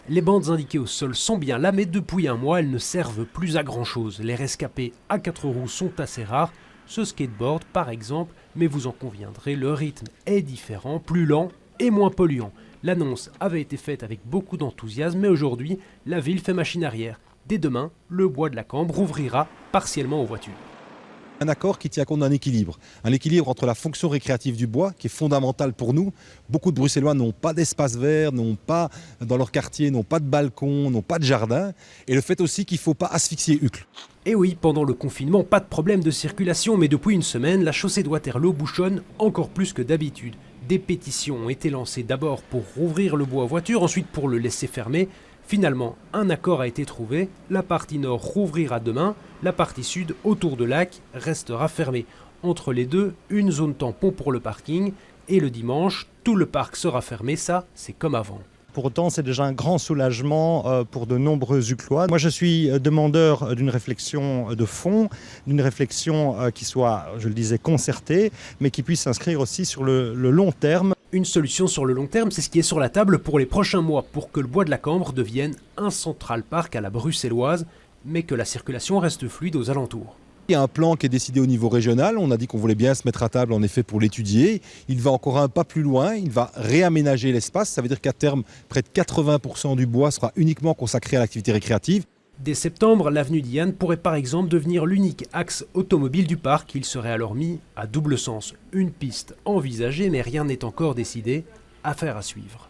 Les bandes indiquées au sol sont bien là, mais depuis un mois, elles ne servent plus à grand chose. Les rescapés à 4 roues sont assez rares. Ce skateboard, par exemple, mais vous en conviendrez, le rythme est différent, plus lent et moins polluant. L'annonce avait été faite avec beaucoup d'enthousiasme, mais aujourd'hui, la ville fait machine arrière. Dès demain, le bois de la Cambre ouvrira partiellement aux voitures. Un accord qui tient compte d'un équilibre. Un équilibre entre la fonction récréative du bois, qui est fondamentale pour nous. Beaucoup de Bruxellois n'ont pas d'espace vert, n'ont pas, dans leur quartier, n'ont pas de balcon, n'ont pas de jardin. Et le fait aussi qu'il ne faut pas asphyxier Uccle. Et oui, pendant le confinement, pas de problème de circulation, mais depuis une semaine, la chaussée de Waterloo bouchonne encore plus que d'habitude. Des pétitions ont été lancées d'abord pour rouvrir le bois aux voitures, ensuite pour le laisser fermer. Finalement, un accord a été trouvé, la partie nord rouvrira demain, la partie sud, autour de Lac, restera fermée. Entre les deux, une zone tampon pour le parking, et le dimanche, tout le parc sera fermé, ça c'est comme avant. Pour autant, c'est déjà un grand soulagement pour de nombreux Uclois. Moi, je suis demandeur d'une réflexion de fond, d'une réflexion qui soit, je le disais, concertée, mais qui puisse s'inscrire aussi sur le long terme. Une solution sur le long terme, c'est ce qui est sur la table pour les prochains mois, pour que le bois de la Cambre devienne un Central Park à la bruxelloise, mais que la circulation reste fluide aux alentours. Il y a un plan qui est décidé au niveau régional, on a dit qu'on voulait bien se mettre à table en effet pour l'étudier. Il va encore un pas plus loin, il va réaménager l'espace, ça veut dire qu'à terme, près de 80% du bois sera uniquement consacré à l'activité récréative. Dès septembre, l'avenue Diane pourrait par exemple devenir l'unique axe automobile du parc. Il serait alors mis à double sens. Une piste envisagée, mais rien n'est encore décidé. Affaire à suivre.